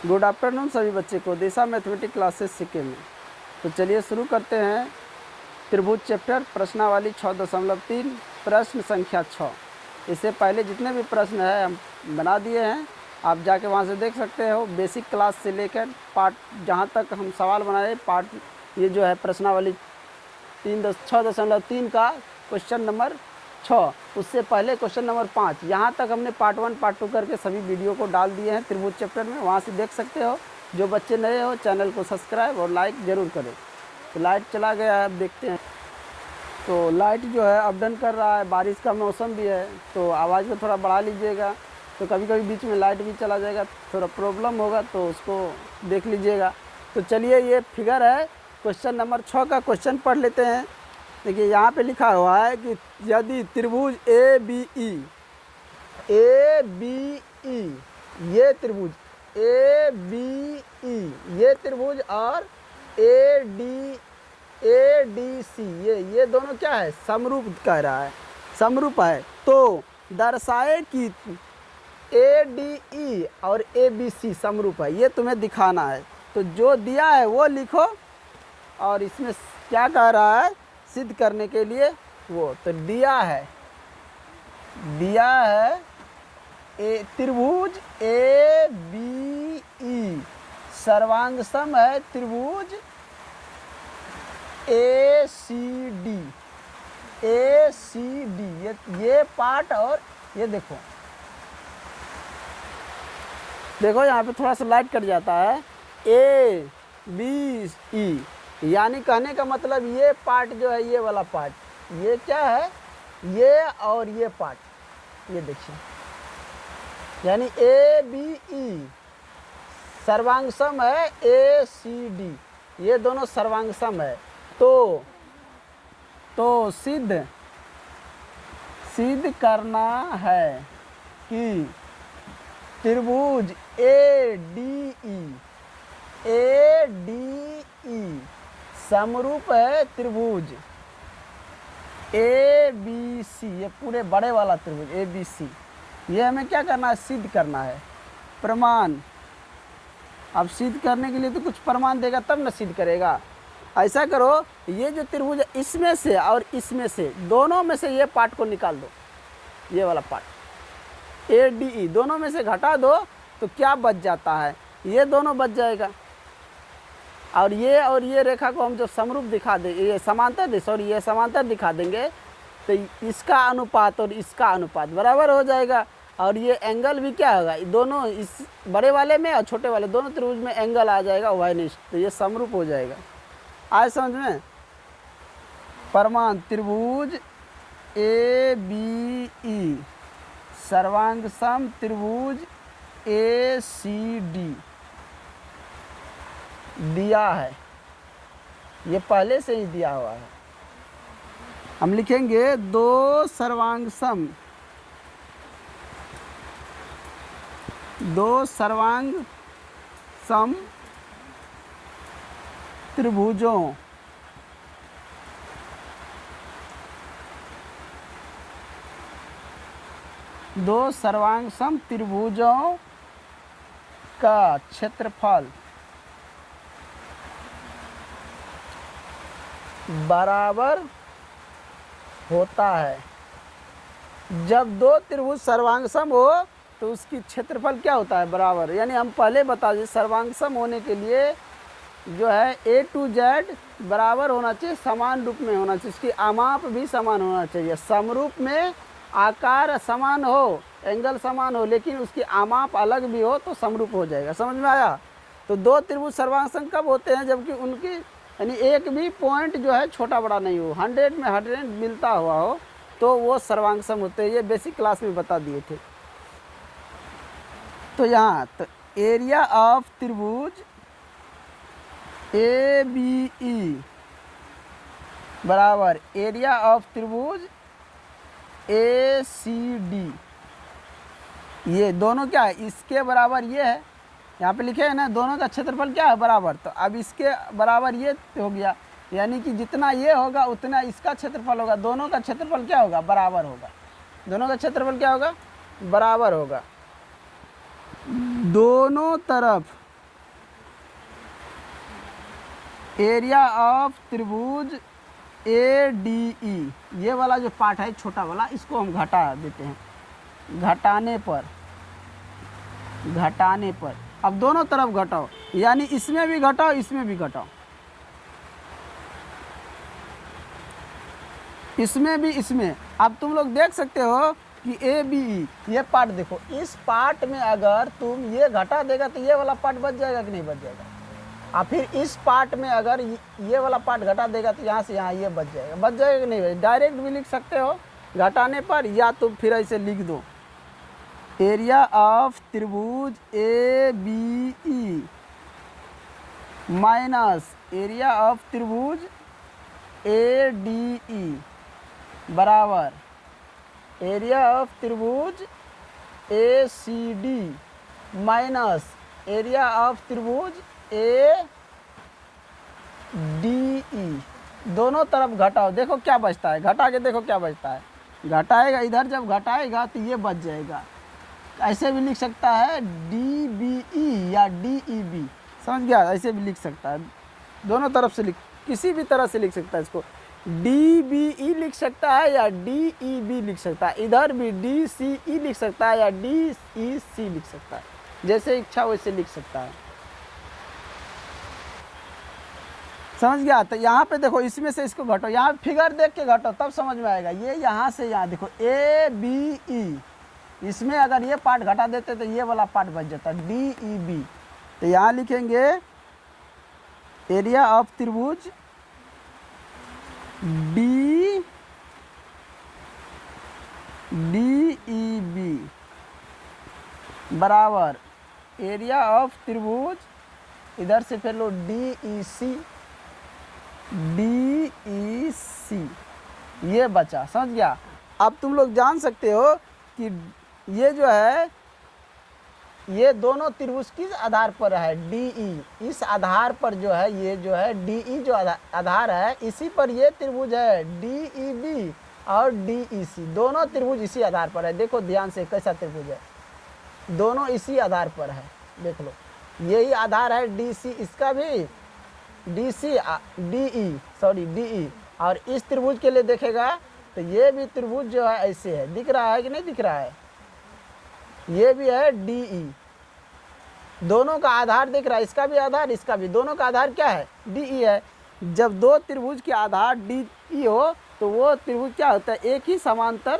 Good afternoon सभी बच्चे को दिशा मैथमेटिक क्लासेस सीखे में। तो चलिए शुरू करते हैं। त्रिभुज चैप्टर प्रश्नावली 6.3 प्रश्न संख्या 6। इससे पहले जितने भी प्रश्न हैं हम बना दिए हैं, आप जाके वहाँ से देख सकते हो। बेसिक क्लास से लेकर पार्ट जहाँ तक हम सवाल बनाए पार्ट, ये जो है प्रश्नावली 6.3 का क्वेश्चन नंबर 6, उससे पहले क्वेश्चन नंबर 5, यहाँ तक हमने पार्ट 1 पार्ट 2 करके सभी वीडियो को डाल दिए हैं त्रिभुज चैप्टर में, वहाँ से देख सकते हो। जो बच्चे नए हो चैनल को सब्सक्राइब और लाइक ज़रूर करें। तो लाइट चला गया है, अब देखते हैं। तो लाइट जो है अप डाउन कर रहा है, बारिश का मौसम भी है, तो आवाज़ को थोड़ा बढ़ा लीजिएगा। तो कभी कभी बीच में लाइट भी चला जाएगा, थोड़ा प्रॉब्लम होगा, तो उसको देख लीजिएगा। तो चलिए, ये फिगर है क्वेश्चन नंबर 6 का। क्वेश्चन पढ़ लेते हैं। देखिए यहाँ पे लिखा हुआ है कि यदि त्रिभुज ए बी ई, ये त्रिभुज ए बी ई, ये त्रिभुज और ए डी सी, ये दोनों क्या है, समरूप कह रहा है, समरूप है। तो दर्शाए कि ए डी ई और ए बी सी समरूप है, ये तुम्हें दिखाना है। तो जो दिया है वो लिखो, और इसमें क्या कह रहा है सिद्ध करने के लिए, वो तो दिया है त्रिभुज ए बी ई सर्वांग सम है त्रिभुज ए सी डी, ये पार्ट, और ये देखो यहाँ पे थोड़ा सा लाइट कट जाता है। ए बी ई, यानी कहने का मतलब ये पार्ट जो है, ये वाला पार्ट, ये क्या है, ये और ये पार्ट, ये देखिए, यानी ए बी ई सर्वांग सम है ए सी डी, ये दोनों सर्वांग सम है। तो सिद्ध करना है कि त्रिभुज ए डी ई समरूप है त्रिभुज ए बी सी, ये पूरे बड़े वाला त्रिभुज ए बी सी, ये हमें क्या करना है, सिद्ध करना है। प्रमाण, अब सिद्ध करने के लिए तो कुछ प्रमाण देगा तब न सिद्ध करेगा। ऐसा करो, ये जो त्रिभुज है इसमें से और इसमें से, दोनों में से ये पार्ट को निकाल दो, ये वाला पार्ट ए डी ई दोनों में से घटा दो, तो क्या बच जाता है, ये दोनों बच जाएगा। और ये रेखा को हम जब समरूप दिखा दे, ये समांतर ये समांतर दिखा देंगे, तो इसका अनुपात और इसका अनुपात बराबर हो जाएगा। और ये एंगल भी क्या होगा, दोनों इस बड़े वाले में और छोटे वाले दोनों त्रिभुज में एंगल आ जाएगा वाइनिस्ट, तो ये समरूप हो जाएगा। आए समझ में। प्रमाण, त्रिभुज ए बी ई सर्वांग सम त्रिभुज ए सी डी दिया है, ये पहले से ही दिया हुआ है। हम लिखेंगे दो सर्वांग सम त्रिभुजों का क्षेत्रफल बराबर होता है। जब दो त्रिभुज सर्वांग सम हो तो उसकी क्षेत्रफल क्या होता है, बराबर। यानी हम पहले बता दें, सर्वांग सम होने के लिए जो है ए टू जेड बराबर होना चाहिए, समान रूप में होना चाहिए, उसकी आमाप भी समान होना चाहिए। समरूप में आकार समान हो, एंगल समान हो, लेकिन उसकी आमाप अलग भी हो तो समरूप हो जाएगा। समझ में आया। तो दो त्रिभुज सर्वांग सम कब होते हैं, जबकि उनकी यानी एक भी पॉइंट जो है छोटा बड़ा नहीं हो, 100 में 100 मिलता हुआ हो, तो वो सर्वांग सम होते हैं। ये बेसिक क्लास में बता दिए थे। तो यहाँ तो एरिया ऑफ त्रिभुज ए बी ई बराबर एरिया ऑफ त्रिभुज ए सी डी, ये दोनों क्या है, इसके बराबर ये है, यहाँ पे लिखे है ना, दोनों का क्षेत्रफल क्या है, बराबर। तो अब इसके बराबर ये हो गया, यानी कि जितना ये होगा उतना इसका क्षेत्रफल होगा, दोनों का क्षेत्रफल क्या होगा, बराबर होगा। दोनों का क्षेत्रफल क्या होगा, बराबर होगा। दोनों तरफ एरिया ऑफ त्रिभुज ए डी ई, ये वाला जो पार्ट है छोटा वाला, इसको हम घटा देते हैं। घटाने पर अब दोनों तरफ घटाओ, यानी इसमें भी घटाओ इसमें भी घटाओ, इसमें भी इसमें। अब तुम लोग देख सकते हो कि ए बी ई, ये पार्ट देखो, इस पार्ट में अगर तुम ये घटा देगा तो ये वाला पार्ट बच जाएगा कि नहीं बच जाएगा। और फिर इस पार्ट में अगर ये वाला पार्ट घटा देगा तो यहाँ से यहाँ ये बच जाएगा कि नहीं। डायरेक्ट भी लिख सकते हो घटाने पर, या तो फिर ऐसे लिख दो एरिया ऑफ त्रिभुज A B E minus area of त्रिभुज ए डी ई बराबर एरिया ऑफ त्रिभुज A C D minus area of त्रिभुज ए डी ई। दोनों तरफ घटाओ, देखो क्या बचता है, घटा के देखो क्या बचता है। घटाएगा, इधर जब घटाएगा तो ये बच जाएगा। ऐसे भी लिख सकता है डी बी ई या डी ई बी, समझ गया, ऐसे भी लिख सकता है। दोनों तरफ से किसी भी तरह से लिख सकता है। इसको डी बी ई लिख सकता है या डी ई बी लिख सकता है। इधर भी डी सी ई लिख सकता है या डी ई सी लिख सकता है, जैसे इच्छा वैसे लिख सकता है। समझ गया। तो यहाँ पे देखो, इसमें से इसको घटो, यहाँ फिगर देख के घटो तब समझ में आएगा। ये यहाँ से यहाँ देखो ए बी ई, इसमें अगर ये पार्ट घटा देते तो ये वाला पार्ट बच जाता डी ई बी। तो यहाँ लिखेंगे एरिया ऑफ त्रिभुज डी ई बी बराबर एरिया ऑफ त्रिभुज, इधर से फिर लो डी ई सी, ये बचा। समझ गया। अब तुम लोग जान सकते हो कि ये जो है, ये दोनों त्रिभुज किस आधार पर है, डी ई। इस आधार पर जो है, ये जो है डी ई जो आधार है, इसी पर ये त्रिभुज है डी ई बी और डी ई सी। दोनों त्रिभुज इसी आधार पर है। देखो ध्यान से कैसा त्रिभुज है, दोनों इसी आधार पर है। देख लो, यही आधार है डी सी, इसका भी डी सी डी ई। और इस त्रिभुज के लिए देखेगा तो ये भी त्रिभुज जो है ऐसे है, दिख रहा है कि नहीं दिख रहा है। ये भी है डी ई, दोनों का आधार दिख रहा है, इसका भी आधार इसका भी, दोनों का आधार क्या है, डी ई है। जब दो त्रिभुज के आधार डी ई हो तो वो त्रिभुज क्या होता है, एक ही समांतर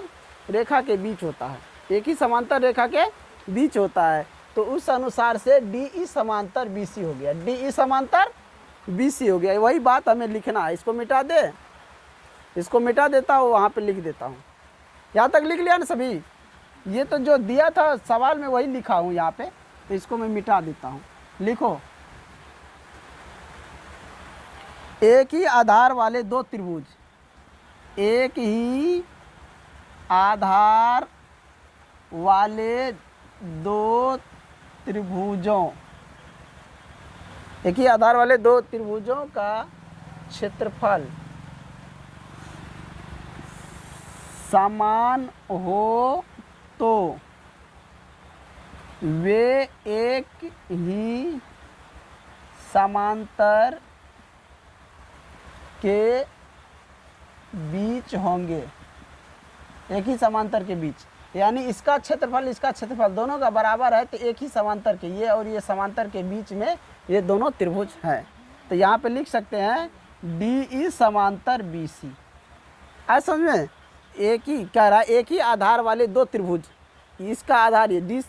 रेखा के बीच होता है, एक ही समांतर रेखा के बीच होता है। तो उस अनुसार से डी ई समांतर बी सी हो गया, डी ई समांतर बी सी हो गया। वही बात हमें लिखना है। इसको मिटा दे, इसको मिटा देता हूँ, वहाँ पे लिख देता हूँ। यहाँ तक लिख लिया ना सभी। ये तो जो दिया था सवाल में वही लिखा हूँ यहाँ पे, तो इसको मैं मिटा देता हूँ। लिखो, एक ही आधार वाले दो त्रिभुज, एक ही आधार वाले दो त्रिभुजों, एक ही आधार वाले दो त्रिभुजों का क्षेत्रफल समान हो तो वे एक ही समांतर के बीच होंगे, एक ही समांतर के बीच। यानी इसका क्षेत्रफल दोनों का बराबर है, तो एक ही समांतर के, ये और ये समांतर के बीच में ये दोनों त्रिभुज हैं। तो यहाँ पे लिख सकते हैं डी ई समांतर बी सी। ऐसा समझ में, एक ही कह रहा है, एक ही आधार वाले दो त्रिभुज, इसका आधार ये डी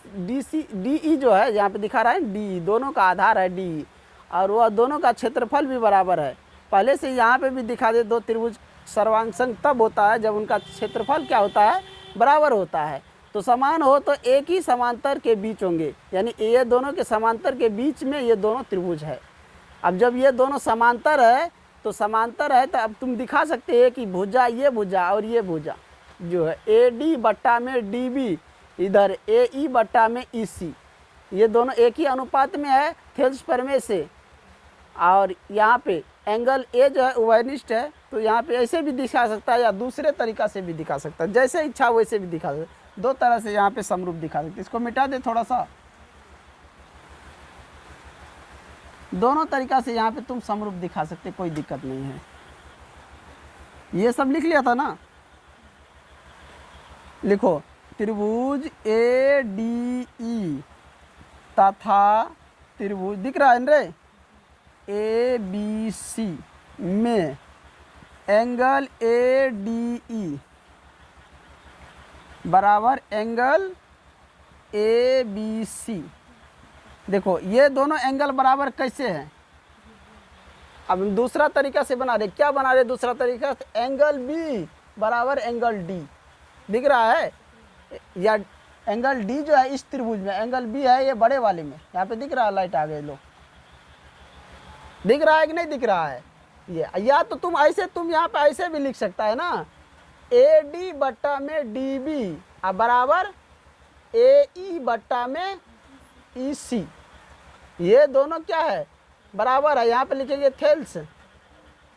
ई जो है यहाँ पे दिखा रहा है, डी दोनों का आधार है डी, और वह दोनों का क्षेत्रफल भी बराबर है। पहले से यहाँ पे भी दिखा दे, दो त्रिभुज सर्वांग संग तब होता है जब उनका क्षेत्रफल क्या होता है, बराबर होता है। तो समान हो तो एक ही समांतर के बीच होंगे, यानी ये दोनों के समांतर के बीच में ये दोनों त्रिभुज है। अब जब ये दोनों समांतर है तो अब तुम दिखा सकते हैं कि भुजा, ये भुजा और ये भुजा जो है ए डी बट्टा में डी बी, इधर ए ई बट्टा में ई सी, ये दोनों एक ही अनुपात में है थेल्स प्रमेय से। और यहाँ पे एंगल ए जो है उभयनिष्ठ है, तो यहाँ पे ऐसे भी दिखा सकता है या दूसरे तरीका से भी दिखा सकता है, जैसे इच्छा वैसे भी दिखा सकता है। दो तरह से यहाँ पे समरूप दिखा सकते। इसको मिटा दे थोड़ा सा, दोनों तरीका से यहाँ पे तुम समरूप दिखा सकते, कोई दिक्कत नहीं है। ये सब लिख लिया था ना, लिखो त्रिभुज ए डी ई तथा त्रिभुज दिख रहा है ना रे, ए बी सी में एंगल ए डी ई बराबर एंगल ए बी सी। देखो ये दोनों एंगल बराबर कैसे हैं, अब हम दूसरा तरीका से बना रहे। क्या बना रहे दूसरा तरीका से, एंगल बी बराबर एंगल डी, दिख रहा है, या एंगल डी जो है इस त्रिभुज में, एंगल बी है ये बड़े वाले में, यहाँ पे दिख रहा है, लाइट आ गए लो, दिख रहा है कि नहीं दिख रहा है ये। या तो तुम ऐसे, तुम यहाँ पे ऐसे भी लिख सकता है ना, ए डी बट्टा में डी बी बराबर ए ई बट्टा में ई सी, ये दोनों क्या है बराबर है। यहाँ पे लिखेंगे थेल्स,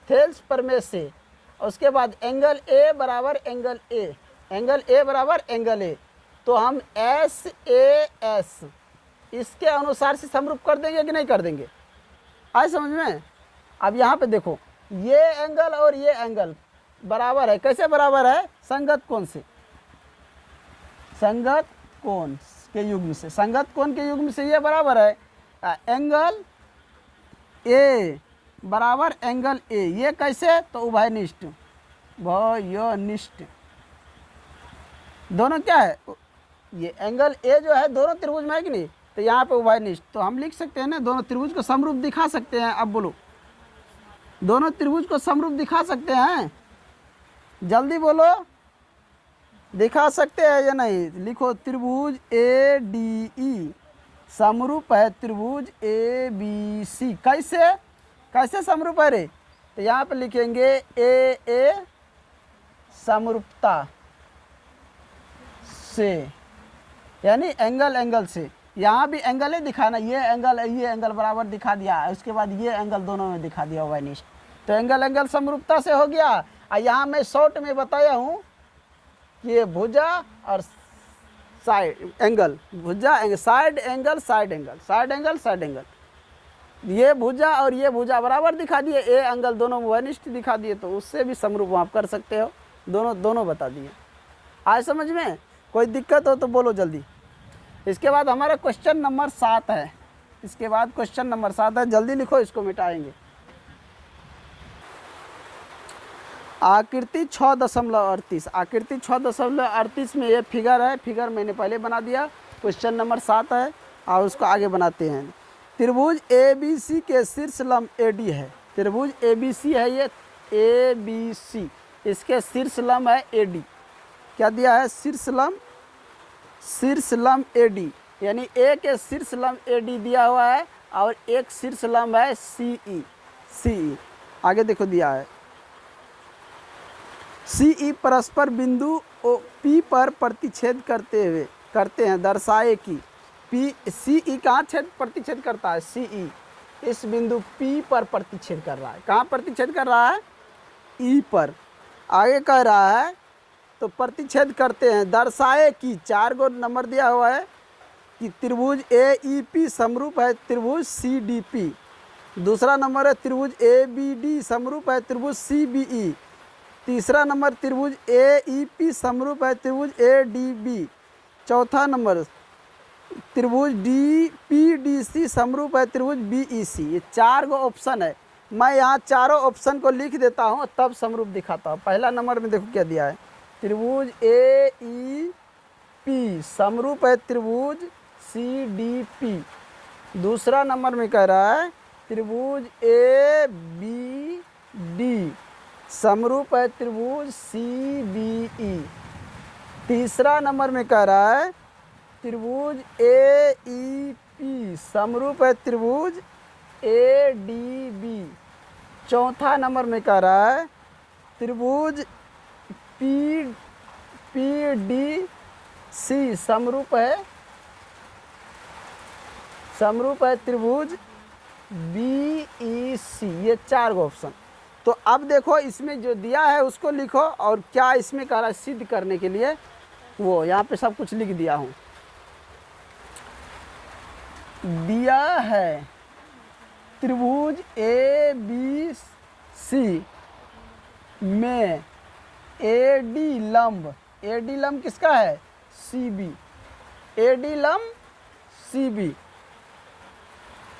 थेल्स प्रमेय से, उसके बाद एंगल ए बराबर एंगल ए, एंगल ए बराबर एंगल ए, तो हम एस ए एस इसके अनुसार से समरूप कर देंगे कि नहीं कर देंगे, आए समझ में। अब यहाँ पे देखो ये एंगल और ये एंगल बराबर है, कैसे बराबर है, संगत कोण से, संगत कोण के युग्म से, संगत कोण के युग्म से ये बराबर है। एंगल ए बराबर एंगल ए, ये कैसे, तो उभयनिष्ठ, भयनिष्ठ, दोनों क्या है, ये एंगल ए जो है दोनों त्रिभुज में है कि नहीं, तो यहाँ पे उभयनिष्ठ, तो हम लिख सकते हैं ना, दोनों त्रिभुज को समरूप दिखा सकते हैं। अब बोलो, दोनों त्रिभुज को समरूप दिखा सकते हैं, जल्दी बोलो, दिखा सकते हैं या नहीं, लिखो त्रिभुज ए डी ई समरूप है त्रिभुज ए बी सी, कैसे, कैसे समरूप है रे, तो यहाँ पे लिखेंगे ए समरूपता से, यानी एंगल एंगल से, यहाँ भी एंगल ही दिखाना, ये एंगल बराबर दिखा दिया, उसके बाद ये एंगल दोनों में दिखा दिया उभयनिष्ठ, तो एंगल एंगल समरूपता से हो गया। और यहाँ मैं शॉर्ट में बताया हूँ कि ये भुजा और साइड एंगल, भुजा side angle, side angle, side angle, side angle, ये भुजा और ये भुजा बराबर दिखा दिए, ए एंगल दोनों उभयनिष्ठ दिखा दिए, तो उससे भी समरूप आप कर सकते हो, दोनों बता दिए। आज समझ में, कोई दिक्कत हो तो बोलो जल्दी। इसके बाद हमारा क्वेश्चन नंबर 7 है, इसके बाद क्वेश्चन नंबर 7 है, जल्दी लिखो, इसको मिटाएंगे। आकृति 6.38, आकृति 6.38 में ये फिगर है, फिगर मैंने पहले बना दिया, क्वेश्चन नंबर 7 है, और उसको आगे बनाते हैं। त्रिभुज ए बी सी के शीर्ष लंब ए डी है, त्रिभुज ए बी सी है ये, ए बी सी, इसके शीर्ष लंब है ए डी, क्या दिया है, शीर्ष लंब ए डी, यानी ए के शीर्ष लंब ए डी दिया हुआ है, और एक शीर्ष लंब है सी ई, आगे देखो दिया है, सी ई परस्पर बिंदु पी पर प्रतिच्छेद करते हैं, दर्शाए कि पी सी ई कहाँ प्रतिच्छेद करता है, सी ई इस बिंदु पी पर प्रतिच्छेद कर रहा है, कहाँ प्रतिच्छेद कर रहा है, ई पर, आगे कह रहा है तो प्रतिच्छेद करते हैं, दर्शाए कि 4 गो नंबर दिया हुआ है कि त्रिभुज ए ई पी समरूप है त्रिभुज सी डी पी, दूसरा नंबर है त्रिभुज ए बी डी समरूप है त्रिभुज सी बी ई, तीसरा नंबर त्रिभुज ए ई पी समरूप है त्रिभुज ए डी बी, चौथा नंबर त्रिभुज डी पी डी सी समरूप है त्रिभुज बी ई सी। ये 4 गो ऑप्शन है, मैं यहाँ चारों ऑप्शन को लिख देता हूँ तब समरूप दिखाता हूँ। पहला नंबर में देखो क्या दिया है, त्रिभुज ए ई पी समरूप है त्रिभुज सी डी पी, दूसरा नंबर में कह रहा है त्रिभुज ए बी डी समरूप है त्रिभुज सी बी ई, तीसरा नंबर में कह रहा है त्रिभुज ए ई पी समरूप है त्रिभुज ए डी बी, चौथा नंबर में कह रहा है त्रिभुज पी डी सी समरूप है त्रिभुज बी ई सी। ये 4 गो ऑप्शन। तो अब देखो इसमें जो दिया है उसको लिखो, और क्या इसमें कह रहा है सिद्ध करने के लिए, वो यहाँ पे सब कुछ लिख दिया हूँ। दिया है त्रिभुज ए बी सी में एडी लंब, एडी लंब किसका है? सी बी, एडी लंब सी बी,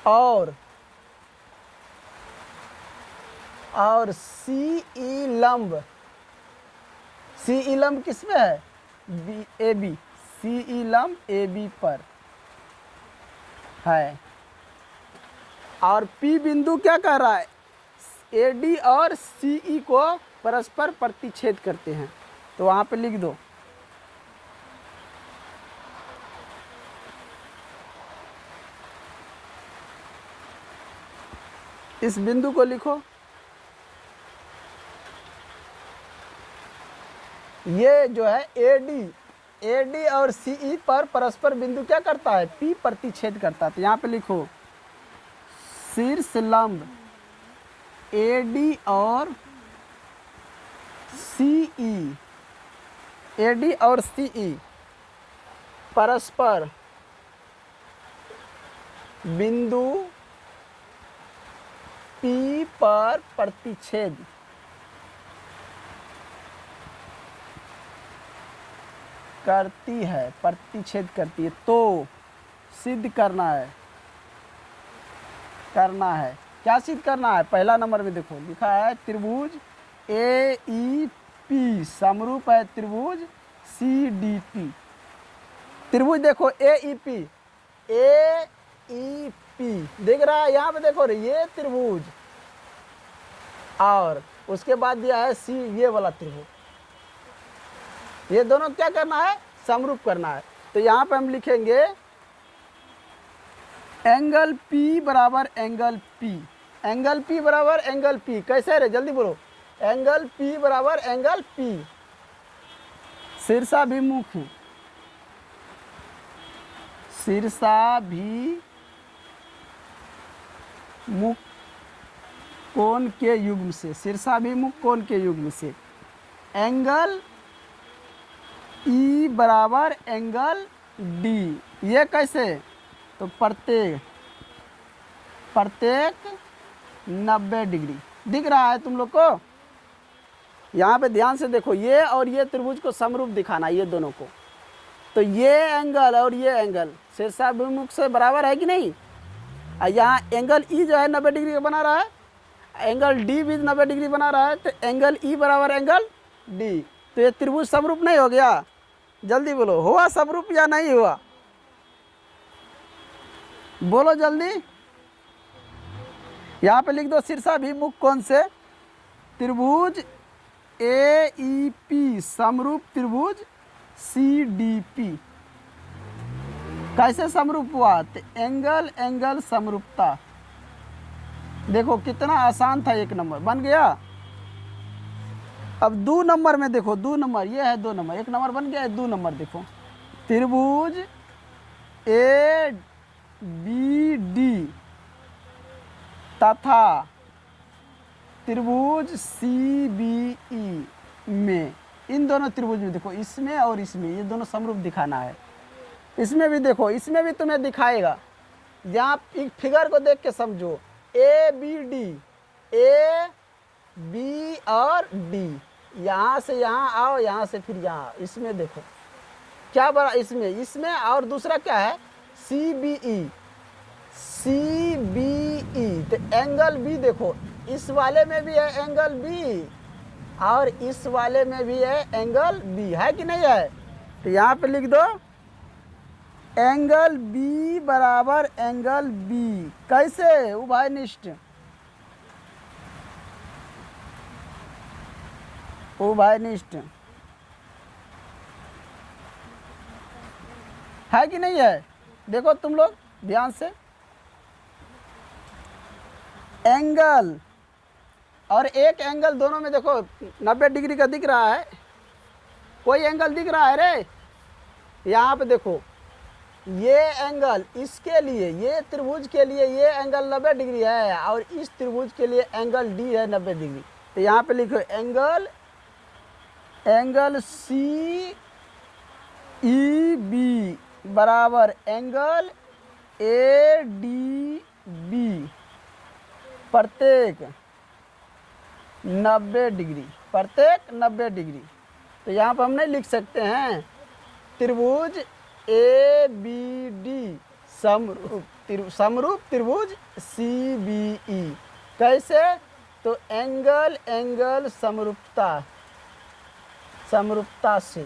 और सी ई लंब, सी ई लंब किसमें है? बी ए बी, सी ई लंब ए बी पर है। और पी बिंदु क्या कर रहा है? ए डी और सी ई को परस्पर प्रतिच्छेद करते हैं, तो वहाँ पे लिख दो। इस बिंदु को लिखो, ये जो है एडी और सीई पर परस्पर बिंदु क्या करता है? पी प्रतिच्छेद करता है। तो यहाँ पे लिखो शीर्ष लंब एडी और सीई, एडी और सीई परस्पर बिंदु पी पर प्रतिच्छेद करती है, प्रतिच्छेद करती है। तो सिद्ध करना है, क्या सिद्ध करना है? पहला नंबर में देखो लिखा है त्रिभुज ए ई पी समरूप है त्रिभुज सी डी पी। त्रिभुज देखो ए ई पी देख रहा है, यहाँ पे देखो ये त्रिभुज, और उसके बाद दिया है सी, ये वाला त्रिभुज। ये दोनों क्या करना है? समरूप करना है। तो यहाँ पे हम लिखेंगे एंगल P बराबर एंगल P, एंगल P बराबर एंगल P। कैसे रे? जल्दी बोलो। एंगल P बराबर एंगल P शीर्षाभिमुख, शीर्षाभिमुख कोण के युग्म से, शीर्षाभिमुख कोण के युग्म से एंगल E बराबर एंगल D। ये कैसे? तो प्रत्येक 90 डिग्री। दिख रहा है तुम लोग को? यहाँ पे ध्यान से देखो, ये और ये त्रिभुज को समरूप दिखाना, ये दोनों को। तो ये एंगल और ये एंगल शीर्षाभिमुख से बराबर है कि नहीं? यहाँ एंगल E जो है 90 डिग्री का बना रहा है, एंगल D भी 90 डिग्री बना रहा है, तो एंगल E बराबर एंगल D। तो ये त्रिभुज समरूप नहीं हो गया? जल्दी बोलो, हुआ समरूप या नहीं हुआ? बोलो जल्दी। यहाँ पे लिख दो शीर्षाभिमुख कोण से त्रिभुज ए ई पी समरूप त्रिभुज सी डी पी। कैसे समरूप हुआ? तो एंगल समरूपता। देखो कितना आसान था, 1 नंबर बन गया। अब 2 नंबर में देखो, 2 नंबर ये है, 2 नंबर, 1 नंबर बन गया है। 2 नंबर देखो त्रिभुज ए बी डी तथा त्रिभुज सी बी ई में, इन दोनों त्रिभुज में देखो, इसमें और इसमें, ये दोनों समरूप दिखाना है। इसमें भी देखो, इसमें भी तुम्हें दिखाएगा। यहाँ एक फिगर को देख के समझो, a b d, a b और डी, यहाँ से यहाँ आओ, यहाँ से फिर यहाँ, इसमें देखो क्या बड़ा, इसमें और दूसरा क्या है? सी बी ई, तो एंगल बी देखो, इस वाले में भी है एंगल बी और इस वाले में भी है एंगल बी, है कि नहीं है? तो यहाँ पे लिख दो एंगल बी बराबर एंगल बी। कैसे? उभयनिष्ठ, उभयनिष्ठ है कि नहीं है? देखो तुम लोग ध्यान से, एंगल और एक एंगल दोनों में देखो 90 डिग्री का दिख रहा है, कोई एंगल दिख रहा है रे? यहाँ पे देखो ये एंगल, इसके लिए, ये त्रिभुज के लिए ये एंगल 90 डिग्री है और इस त्रिभुज के लिए एंगल डी है 90 डिग्री। तो यहाँ पे लिखो एंगल सी ई बी बराबर एंगल ए डी बी प्रत्येक 90 डिग्री, प्रत्येक 90 डिग्री। तो यहाँ पर हम नहीं लिख सकते हैं त्रिभुज ए बी डी समरूप त्रिभुज सी बी ई। कैसे? तो एंगल समरूपता से,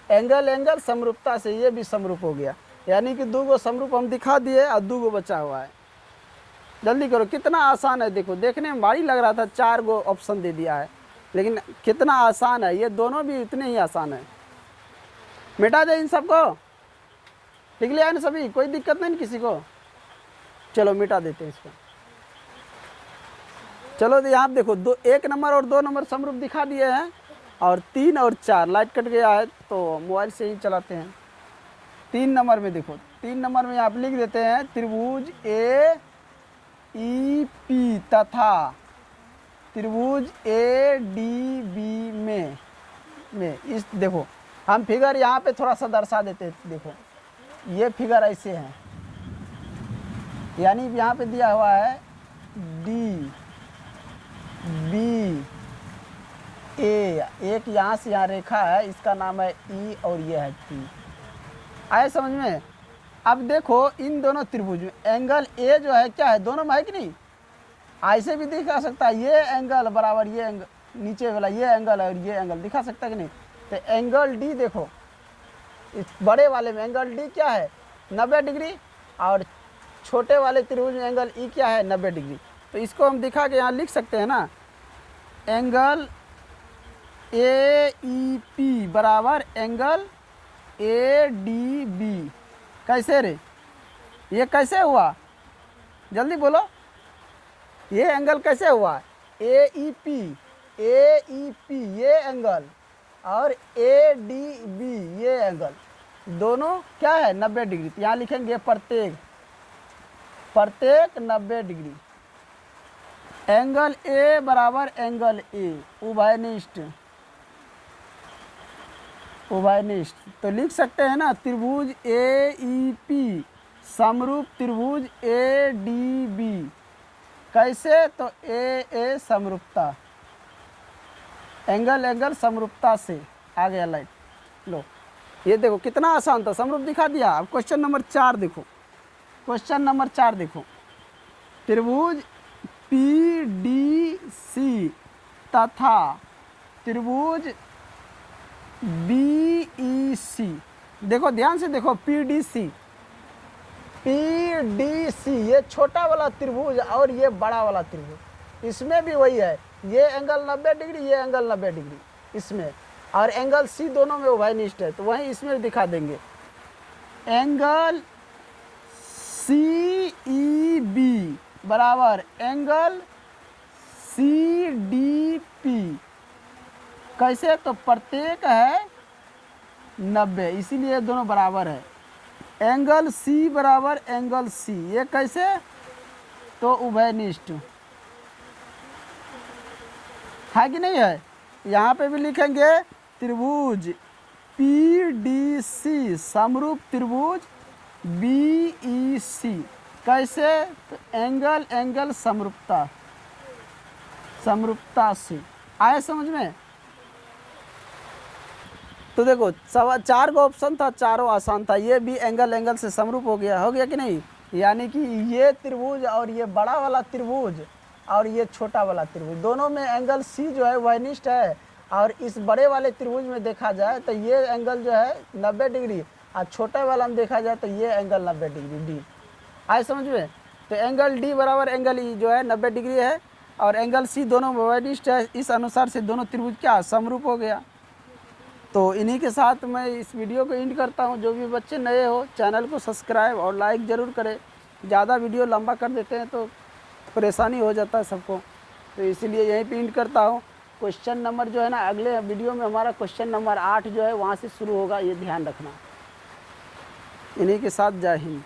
एंगल समरूपता से ये भी समरूप हो गया। यानी कि 2 गो समरूप हम दिखा दिए और 2 गो बचा हुआ है। जल्दी करो, कितना आसान है। देखो, देखने में भारी लग रहा था, 4 गो ऑप्शन दे दिया है, लेकिन कितना आसान है। ये दोनों भी इतने ही आसान है। मिटा दे इन सबको, लिख लिया है ना सभी, कोई दिक्कत नहीं किसी को। चलो मिटा देते हैं इसको। चलो तो यहाँ देखो 1 नंबर और 2 नंबर समरूप दिखा दिए हैं, और 3 और 4 लाइट कट गया है तो मोबाइल से ही चलाते हैं। 3 नंबर में देखो, 3 नंबर में आप लिख देते हैं त्रिभुज ए ई पी तथा त्रिभुज ए डी बी में इस देखो, हम फिगर यहाँ पे थोड़ा सा दर्शा देते हैं। देखो ये फिगर ऐसे है, यानी यहाँ पे दिया हुआ है डी बी ए, एक यहाँ से यहाँ रेखा है, इसका नाम है ई और ये है पी। आए समझ में? अब देखो इन दोनों त्रिभुज में एंगल ए जो है क्या है, दोनों में है कि नहीं? ऐसे भी दिखा सकता है, ये एंगल बराबर ये एंगल, नीचे वाला ये एंगल और ये एंगल दिखा सकता है कि नहीं? तो एंगल डी देखो, इस बड़े वाले में एंगल डी क्या है 90 डिग्री, और छोटे वाले त्रिभुज में एंगल ई क्या है 90 डिग्री। तो इसको हम दिखा के यहाँ लिख सकते हैं ना, एंगल ए ई पी बराबर एंगल ए डी बी। कैसे रे, ये कैसे हुआ? जल्दी बोलो, ये एंगल कैसे हुआ? ए ई पी ये एंगल और ए डी बी ये एंगल, दोनों क्या है 90 डिग्री। तो यहाँ लिखेंगे प्रत्येक 90 डिग्री। एंगल ए बराबर एंगल ए उभयनिष्ठ। तो लिख सकते हैं ना त्रिभुज ए ई पी समरूप त्रिभुज ए डी बी। कैसे? तो ए समरूपता, एंगल समरूपता से। आ गया लाइट, लो ये देखो कितना आसान था, समरूप दिखा दिया। अब क्वेश्चन नंबर 4 देखो, क्वेश्चन नंबर 4 देखो, त्रिभुज पी डी सी तथा त्रिभुज बी ई सी। देखो ध्यान से देखो, पी डी सी ये छोटा वाला त्रिभुज और ये बड़ा वाला त्रिभुज, इसमें भी वही है, ये एंगल 90 डिग्री, ये एंगल 90 डिग्री इसमें, और एंगल सी दोनों में उभयनिष्ठ है। तो वहीं इसमें दिखा देंगे एंगल सी ई बी बराबर एंगल सी डी पी। कैसे? तो प्रत्येक है 90, इसीलिए दोनों बराबर है। एंगल सी बराबर एंगल सी, ये कैसे? तो उभयनिष्ठ है कि नहीं है? यहाँ पे भी लिखेंगे त्रिभुज पी डी सी समरूप त्रिभुज बी ई सी। कैसे? तो एंगल समरूपता से। आए समझ में? तो देखो 4 गो ऑप्शन था, चारों आसान था। ये भी एंगल से समरूप हो गया कि नहीं? यानी कि ये त्रिभुज और ये बड़ा वाला त्रिभुज और ये छोटा वाला त्रिभुज, दोनों में एंगल सी जो है वहनिष्ठ है। और इस बड़े वाले त्रिभुज में देखा जाए तो ये एंगल जो है 90 डिग्री, और छोटे वाला में देखा जाए तो ये एंगल 90 डिग्री डी। आए समझ में? तो एंगल डी बराबर एंगल ई जो है 90 डिग्री है, और एंगल सी दोनों वहनिष्ठ है। इस अनुसार से दोनों त्रिभुज क्या समरूप हो गया। तो इन्हीं के साथ मैं इस वीडियो को एंड करता हूं। जो भी बच्चे नए हो चैनल को सब्सक्राइब और लाइक ज़रूर करें। ज़्यादा वीडियो लंबा कर देते हैं तो परेशानी हो जाता है सबको, तो इसीलिए यहीं पे एंड करता हूं। क्वेश्चन नंबर जो है ना, अगले वीडियो में हमारा क्वेश्चन नंबर 8 जो है वहाँ से शुरू होगा, ये ध्यान रखना। इन्हीं के साथ जय हिंद।